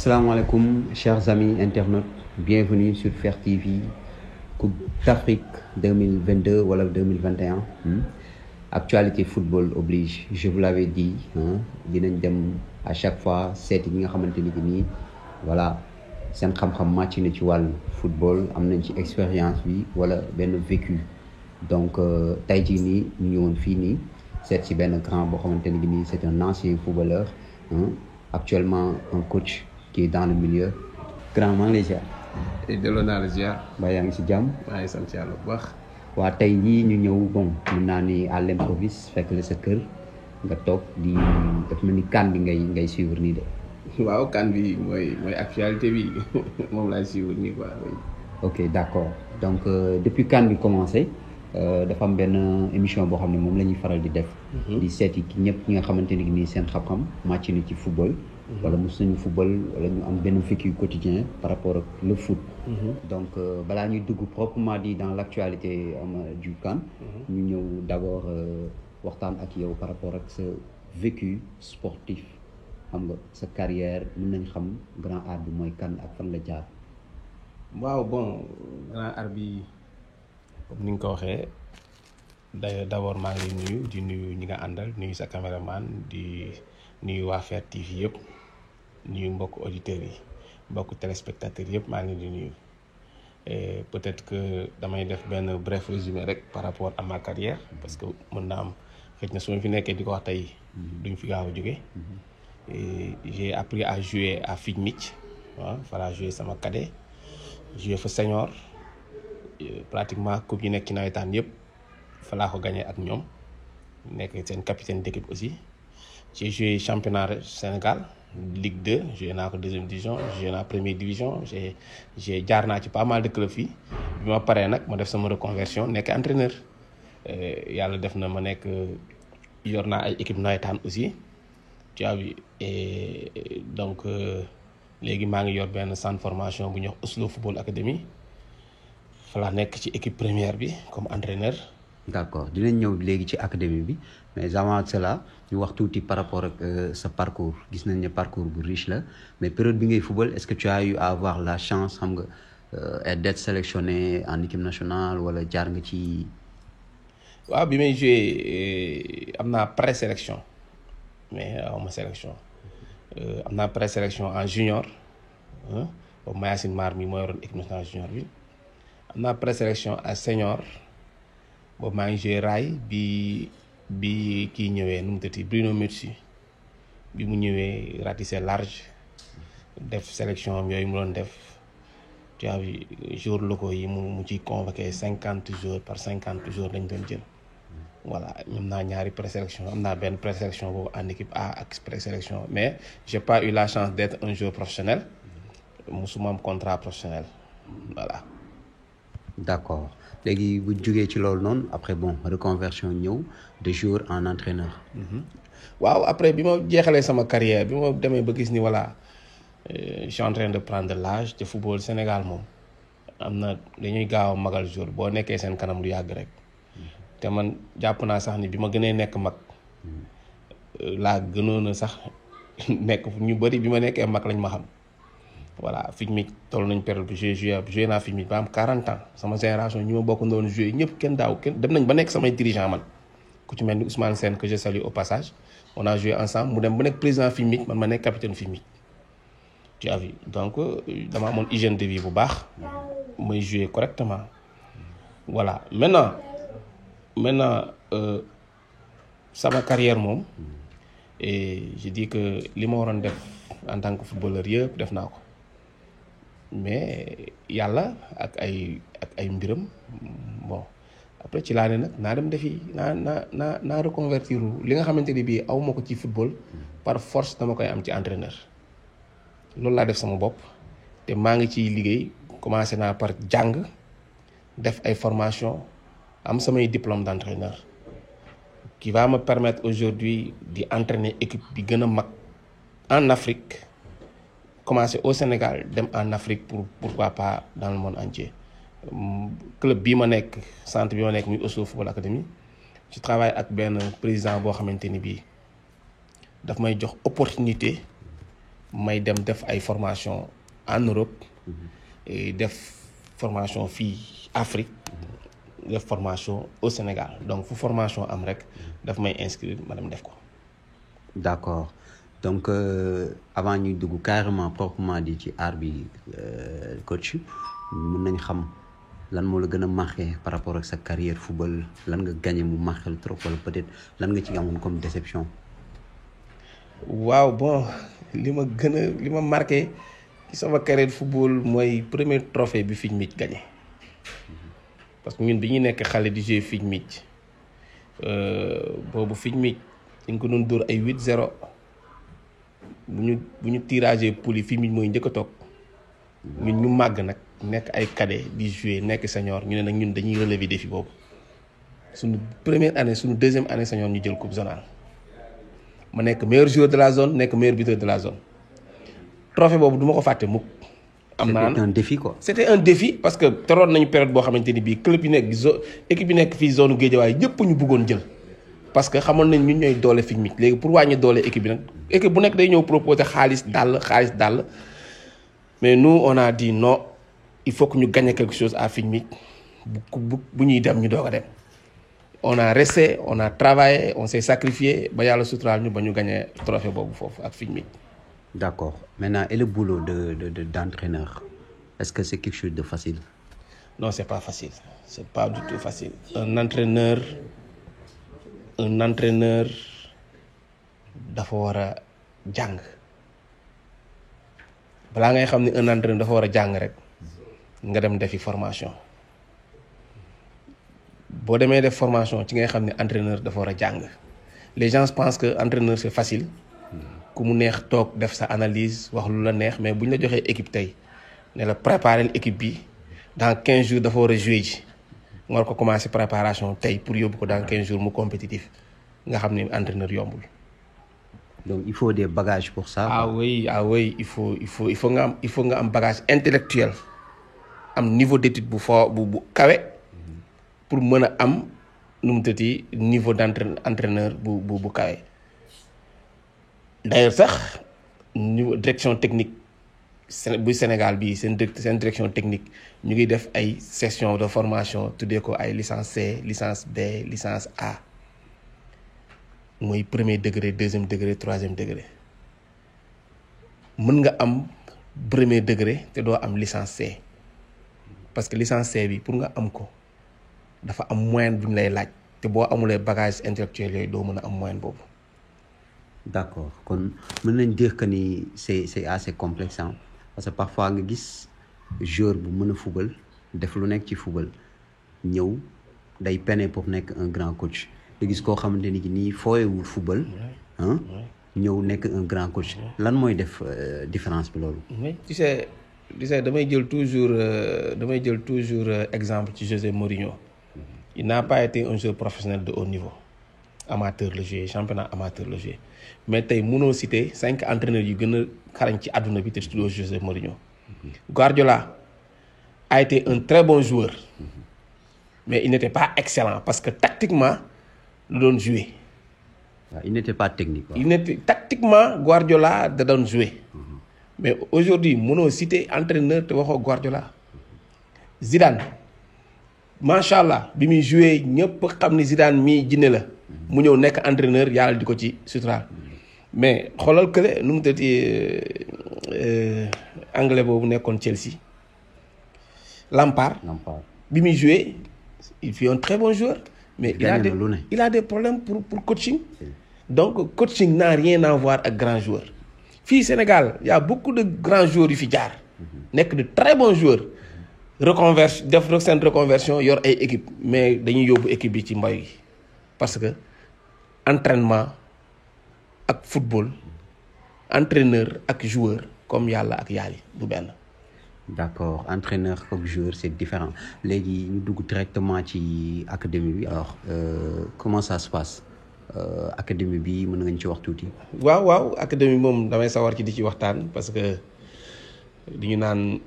Salam alaikum, chers amis internautes. Bienvenue sur Fer TV. Coupe d'Afrique 2022 ou 2021. Actualité football oblige. Je vous l'avais dit. Dinañ dem à chaque fois seeti ñi nga xamante ni voilà seen xam-xam màcc na ci wàllu football am nañ ci expérience bi wala benn vécu. Donc tey jii nii ñu ñëwoon fii nii seet ci benn grand boo xamante ni nii c'est un ancien footballeur. Actuellement un coach qui est dans le milieu. Grand maa ngi lay ziar. delloo naa la ziar. Mbaa yaa ngi si jàmm. maa ngi sant yàlla bu baax. waa tey jii ñu ñëw bon mun naa ni à l'improviste fekk la sa kër nga toog di daf mel ni kan bi ngay suivre nii de. waaw kan bi mooy actualité bi moom laay suivre nii quoi. ok d'accord donc depuis kan bi commencé dafa am benn émission boo xam ne moom la ñuy faral di def. di seeti ki ñëpp ñi nga xamante ni nii seen xam-xam màcc na ci football. wala mos nañu football wala ñu am benn vécu quotidien par rapport ak le foot. donc balaa ñuy dugg proprement dit dans l'actualité du CAN. ñu ñëw d'abord waxtaan ak yow par rapport ak sa vécu sportif xam nga sa carrière mën nañ xam grand art bi mooy kan ak fan la jaar. waaw bon grand art bi comme ni nga ko waxee d'abord maa ngi lay nuyu di nuyu ñi nga àndal nuyu sa caméraman di nuyu waa Fer TV yëpp nuyu mbokk auditeurs yi mbokk téléspectateurs yëpp maa ngi leen di nuyu et peut-être que damay def benn bref résumé rek par rapport à ma carrière parce que mën na am xëy na su ma fi nekkee di ko wax tey duñ fi gaaw a jóge et j'ai appris à jouer à Figmich waaw fa laa jouer sama cadet jouer fa senior pratiquement coupe yi nekk ci nawetaan yëpp fa laa ko gagné ak ñoom nekk seen capitaine d'équipe aussi. J'ai joué championnat Sénégal Ligue 2 joué naa ko deuxième division joué naa première division j'ai jaar naa ci pas mal de clubs fii bi ma paree nag ma def sama reconversion nekk entraîneur yàlla def na ma nekk yor naa ay équipe nawetaan aussi tu as vu et donc léegi maa ngi yor benn centre formation bu ñuy wax Oslo Football Academy fa laa nekk ci équipe première bi comme entraîneur. D'accord dinañ ñëw léegi ci académie bi mais avant cela ñu wax tuuti par rapport ak sa parcours gis nañ ne parcours bu riche la mais période bi ngay football est-ce que tu as eu à avoir la chance xam nga d'être sélectionné en équipe nationale wala jaar nga ci. waaw bi may joué am naa présélection mais awma sélection am naa présélection en junior boobu Mayacine Mar mi moo yoroon équipe nationale junior bi am naa présélection à senior. boobu maa ngi joué raay bi kii ñëwee nu mu tëddee Bruno Metsu bi mu ñëwee ratissé large def sélection am yooyu mu doon def tu as vu jours locaux yi mu ciy convoqué 50 jours par 50 jours lañ doon jël voilà ñoom naa ñaari présélection am naa benn présélection boobu en équipe A ak présélection mais j'ai pas eu la chance d'être un joueur professionnel musuma am contrat professionnel voilà. D'accord léegi bu jógee ci loolu noonu après bon reconversion ñëw de joueur en entraîneur. waaw après bi ma jeexalee sama carrière bi ma demee ba gis ni voilà je suis en train de prendre l'âge te football Sénégal moom am na dañuy gaaw a magal jour boo nekkee seen kanam lu yàgg rek te man jàpp naa sax ni bi ma gënee nekk mag laa gënoon a sax nekk ñu bëri bi ma nekkee mag lañ ma xam. voilà Figmich toll nañ période bi joué naa Figmich ba am 40 ans sama génération ñi ma bokk ndoon joué ñëpp kenn dem nañ ba nekk samay dirigeant man ku ci mel ni Ousmane Sène que je salue au passage on a joué ensemble mu dem ba nekk président Figmich man ma nekk capitaine Figmich tu as vu donc dama amoon hygiène de vie bu baax may joué correctement voilà maintenant sama carrière moom et je dis que li ma waroon def en tant que footballeur yëpp def naa ko mais yàlla ak ay mbiram bon après ci laa ne nag naa dem defi naa reconvertir li nga xamante ni bii aw ma ko ci football par force dama koy am ci entraîneur loolu laa def sama bopp te maa ngi ciy liggéey commencé naa par jàng def ay formation am samay diplôme d'entraîneur qui va me permettre aujourd'hui di entraîner équipe bi gën a mag en Afrique commencer au Sénégal dem en Afrique pourquoi pas dans le monde entier club bii ma nekk centre bi ma nekk muy Oslo Football Academy je travaille ak benn président boo xamante ni bii daf may jox opportunité may dem def ay formation en Europe def formation fii Afrique def formation au Sénégal donc fu formation am rek daf may inscrire ma dem def ko. D'accord donc avant ñuy dugg carrément proprement di ci aar bi coach mën nañ xam lan moo la gën a marqué par rapport ak sa carrière football lan nga gagné mu marqué trop wala peut-être lan nga ci amoon comme déception. waaw bon li ma marqué ci sama carrière football mooy premier trophée bi Figmich gagné parce que ñun bi ñuy nekk xale di jouer Figmich boobu Figmich dañ ko doon dóor ay 8-0 bu ñu tiragé poule yi Figmich mooy njëkk a toog ñun ñu màgg nag nekk ay cadet di jouer nekk senior ñu ne nag ñun dañuy relever défi boobu suñu première année suñu deuxième année senior ñu jël coupe zonale ma nekk meilleur joueur de la zone nekk meilleur buteur de la zone trophée boobu du ma ko fàtte mukk. C'était un défi quoi. C'était un défi parce que teroon nañu période boo xamante ni bii club yi nekk équipe yi nekk fii zone Guédiawaye ñëpp ñu bëggoon jël parce que xamoon nañ ñun ñooy doole Figmich léegi pour wàññi doole équipe bi nag équipe bu nekk day ñëw proposer xaalis dàll mais nous on a dit non il faut que ñu gagner quelque chose à Figmich bu ñuy dem ñu doog a dem. On a resté, on a travaillé, on s'est sacrifié ba yàlla suturaal ñu ba ñu gagné trophée boobu foofu ak Figmich. D'accord maintenant et le boulot d'entraîneur est-ce que c'est quelque chose de facile? Non, c'est pas facile, c'est pas du tout facile. Un entraîneur dafa war a jàng balaa ngay xam ni un entraîneur dafa war a jàng rek nga dem defi formation. boo demee def formation ci ngay xam ne entraîneur dafa war a jàng les gens pensent que entraîneur c'est facile ku mu neex toog def sa analyse wax lu la neex mais bu ñu la joxee équipe tey ne la préparer l'équipe bi dans 15 jours dafa war a jouer ji nga war ko commencer préparation tey pour yóbbu ko dans 15 jours mu compétitif nga xam ne entraîneur yombul. Donc il faut des bagages pour ça. Ah oui il faut nga am bagage intellectuel am niveau d'étude bu fort bu kawe. pour mën a am nu mu tëddee niveau d'entraîneur bu kawe d'ailleurs sax niveau direction technique bu Sénégal bi seen direction technique ñu ngi def ay session de formation tuddee ko ay licence C licence B licence A mooy premier degré deuxième degré troisième degré mën nga am premier degré te doo am licence C parce que licence C bi pour nga am ko dafa am moyen bu ñu lay laaj te boo amulee bagage intellectuel yooyu doo mën a am moyen boobu. D'accord kon mën nañ dire que ni c'est assez complexe parce que parfois nga gis joueur bu mën a football def lu nekk ci football ñëw day peine pour nekk un grand coach nga gis koo xamante ni nii fooyewul football ñëw nekk un grand coach lan mooy def différence bi loolu. mais tu sais damay jël toujours exemple ci José Mourinho. Il n'a pas été un joueur professionnel de haut niveau amateur le jouer championnat amateur le jouer mais tey mënoo citer 5 entraîneurs yu gën a xarañ ci àdduna bi te tuddoo José Mourinho. Guardiola a été un très bon joueur mais il n'était pas excellent parce que tactiquement lu doon jouer. Il n'était pas technique. Tactiquement Guardiola da doon jouer mais aujourd'hui mënoo citer entraîneur te waxoo Guardiola. Zidane macha allah bi muy joué ñëpp xam ni Zidane mii jinne la mu ñëw nekk entraîneur yàlla di ko ci suturaal mais xoolal kële nu mu tëddi anglais boobu nekkoon Chelsea Lampard bi muy joué il fut un très bon joueur mais il a des problèmes pour coaching donc coaching n'a rien à voir ak grand joueur fii Sénégal y a beaucoup de grands joueurs yu fi jaar nekk de très bons joueurs def seen reconversion yor ay équipe mais dañuy yóbbu équipe bi ci mbay gi parce que entraînement ak football entraîneur ak joueur comme yàlla ak yaali du benn. D'accord entraîneur ak joueur c'est différent léegi ñu dugg directement ci académie bi alors comment ça se passe académie bi mën nga ñu ci wax tuuti. waaw académie moom damay sawar ci di ci waxtaan parce que li ñu naan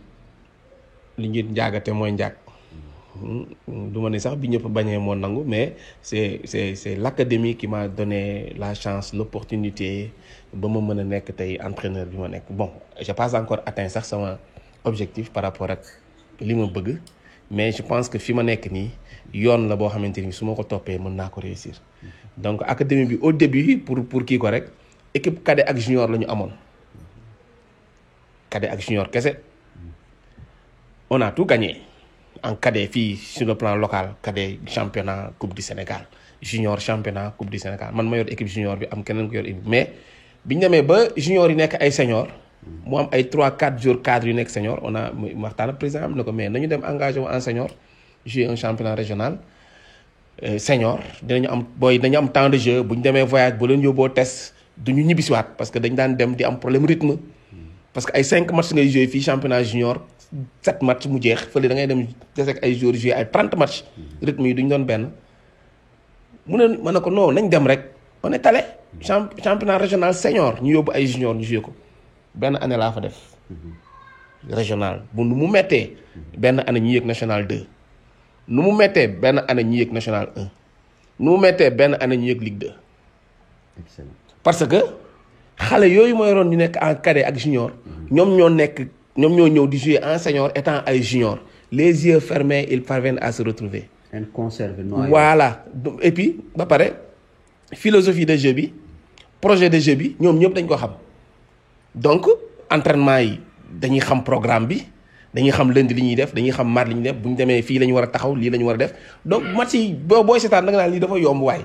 li ngeen njaagate mooy njaag du ma ne sax bi ñëpp bañee moo nangu mais c'est l'académie qui m'a donné la chance l'opportunité ba ma mën a nekk tey entraîneur bi ma nekk. Bon j'ai pas encore atteint sax sama objectif par rapport ak li ma bëgg mais je pense que fi ma nekk nii yoon la boo xamante ni su ma ko toppee mën naa ko réussir. Donc académie bi au début pour kii ko rek équipe cadet ak junior la ñu amoon cadet ak junior kese on a tout gagné. En cadet fii sur le plan local cadet championnat coupe du Sénégal junior championnat coupe du Sénégal man ma yor équipe junior bi am keneen ko yor équipe mais biñu demee ba junior yi nekk ay senior mu am ay 3-4 jours cadres yu nekk senior on a waxtaan ak président am na ko mais nañu dem engagé wu en senior jouer un championnat régional senior dañu am temps de jeu bu ñu demee voyage bu leen yóbboo test du ñu ñibbisiwaat parce que dañ daan dem di am problème rythme parce que ay 5 matchs ngay jouer fii championnat junior 7 matchs mu jeex fële da ngay dem desek ay jours jouer ay 30 matchs rythme yi duñ doon benn mu ne ma ne ko non nañ dem rek on est allé championnat régional senior ñu yóbbu ay junior ñu jouer ko benn année laa fa def régional bu nu mu mettee benn année ñu yëg national 2 nu mu mettee benn année ñu yëg national 1 nu mu mettee benn année ñu yëg ligue 2 excellent. parce que xale yooyu mooy roon ñu nekk en cadet ak junior ñoom ñoo ñëw di jouer en senior étant ay junior les yeux fermés ils parviennent à se retrouver. Voilà et puis ba pare philosophie de jeu bi projet de jeu bi ñoom ñëpp dañ ko xam donc entraînement yi dañuy xam programme bi dañuy xam lundi li ñuy def dañuy xam mardi li ñuy def bu ñu demee fii la ñu war a taxaw lii la ñu war a def donc match yi booy seetaan da nga naan lii dafa yomb waay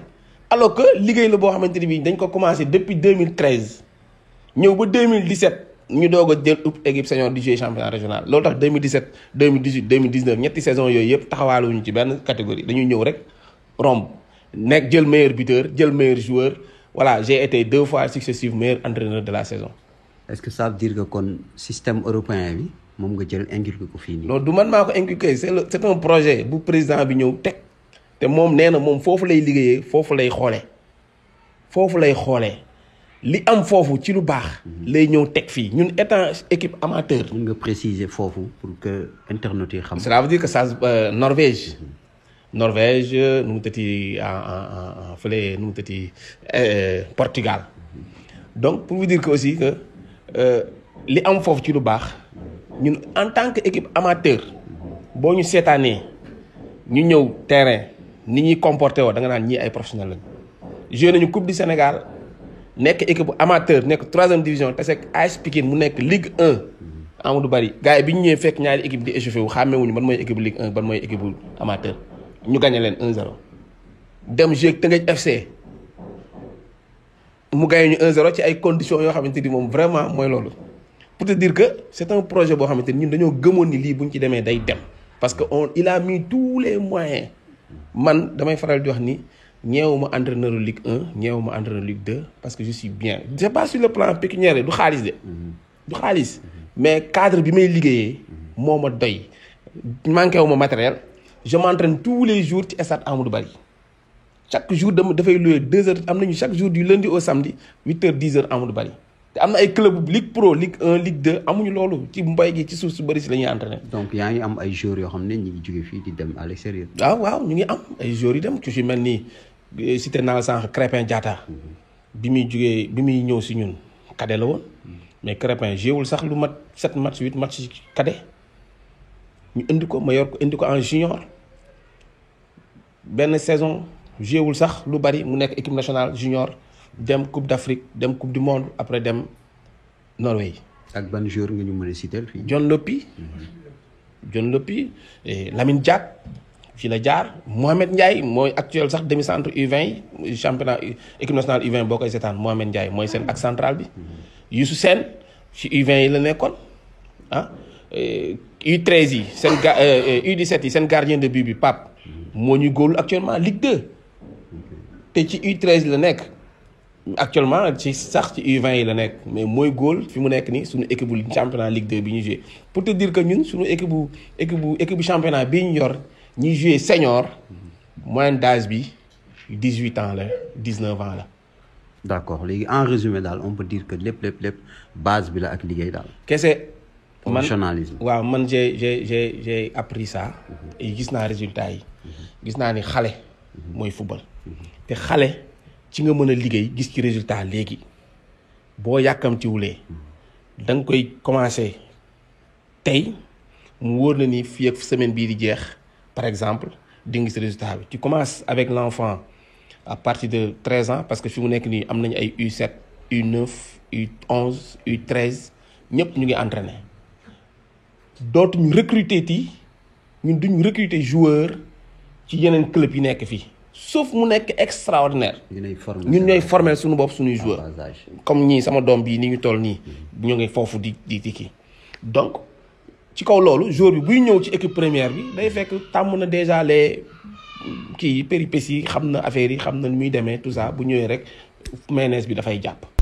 alors que liggéey la boo xamante ni bii dañ ko commencé depuis 2013 ñëw ba 2017. ñu doog a jël équipe senior di jouer championnat régional loolu tax 2017 2018 2019 ñetti saison yooyu yëpp taxawaaluñu ci benn catégorie dañuy ñëw rek romb nekk jël meilleur buteur jël meilleur joueur voilà j'ai été 2 fois successif meilleur entraîneur de la saison. Est-ce que ça veut dire que kon système européen bi moom nga jël inculqué ko fii nii. non du man maa ko inculqué c'est un projet bu président bi ñëw teg te moom nee na moom foofu lay liggéeyee foofu lay xoolee. li am foofu ci lu baax. lay ñëw teg fii ñun étant équipe amateur. mën nga préciser foofu pour que internautes yi xam. cela veut dire que ça Norvège. Norvège nu mu tëti en fële nu mu tëti Portugal. donc pour vous dire que aussi que li am foofu ci lu baax ñun en tant que équipe amateur boo ñu seetaanee ñu ñëw terrain ni ñuy comporté woo da nga naan ñii ay professionnels lañu. joué nañu coupe du Sénégal. nekk équipe bu amateur nekk 3e division te c'est AS Pikine mu nekk Ligue 1 Amadou Bari gars yi bi ñu ñëwee fekk ñaari équipe di échauffé wu xàmmewuñu ban mooy équipe Ligue 1 ban mooy équipe bu amateur ñu gagné leen 1-0 dem jouer Teungueth FC mu gagné ñu 1-0 ci ay conditions yoo xamante ni moom vraiment mooy loolu pour te dire que c'est un projet boo xamante ni ñun dañoo gëmoon ni lii bu ñu ci demee day dem parce que il a mis tous les moyens man damay faral di wax ni ñeewuma entraîneur Ligue 1 ñeewuma entraîneur Ligue 2 parce que je suis bien c'est pas sur le plan pécuniaire du xaalis de du xaalis mais cadre bi may liggéeyee moo ma doy manqué wu ma matériel je m'entraîne tous les jours ci stade Amadou Barry chaque jour dafay louer 2 heures am nañu chaque jour du lundi au samedi 8 heures 10 heures Amadou Barry te am na ay club Ligue Pro Ligue 1 Ligue 2 amuñu loolu ci mbay gi ci suuf su bëri si la ñuy entraîner. donc yaa ngi am ay joueurs yoo xam ne ñu ngi jóge fii di dem à l'extérieur. waaw ñu ngi am ay joueurs yi dem ku si mel ni cité naa la sànq Crépin Diatta bi muy ñëw si ñun cadet la woon mais Crépin jéewul sax lu mat 7 match 8 match cadet ñu indi ko ma yor ko indi ko en junior benn saison jéewul sax lu bari mu nekk équipe nationale junior dem coupe d'Afrique dem coupe du monde après dem Norvège. ak ban joueur nga ñu mën a citer fii. John Lopy Lamine Diack fii la jaar Mohamed Ndiaye mooy actuel sax demi centre U20 yi championnat équipe nationale U20 boo koy seetaan Mohamed Ndiaye mooy seen axe central bi. Youssou Sène ci U20 yi la nekkoon U13 yi seen U17 yi seen gardien de but bi Pape moo ñu góolu actuellement Ligue 2 te ci U13 la nekk. actuellement ci sax ci U20 yi la nekk mais mooy góol fi mu nekk nii suñu équipe bu championnat Ligue 2 bi ñu joué pour te dire que ñun suñu équipe bu championnat bii ñu yor ñuy joué senior moyenne d'âge bi 18 ans la 19 ans la. d'accord léegi en résumé daal on peut dire que lépp base bi la ak liggéey daal. kese professionnalisme. waaw man j'ai appris ça. et gis naa résultat yi. gis naa ni xale mooy football. te xale ci nga mën a liggéey gis ci résultat léegi boo yàkkamtiwulee da nga koy commencer tey mu wóor na ni fii ak semaine bii di jeex par exemple di nga gis résultat bi. tu commences avec l'enfant à partir de 13 ans parce que fi mu nekk nii am nañu ay U7 U9 U11 U13 ñëpp ñu ngi entraîner dootuñu recruter ñun duñu recruter joueur ci yeneen club yi nekk fii sauf mu nekk extraordinaire. ñun ñooy former suñu bopp suñuy joueur comme ñii sama doom bii ni ñu toll nii ñu ngi foofu di kii donc ci kaw loolu joueur bi buy ñëw ci équipe première bi day fekk tàmm na déjà les kii péripéties yi xam na affaire yi xam na nu muy demee tout ça bu ñëwee rek mayonnaise bi dafay jàpp.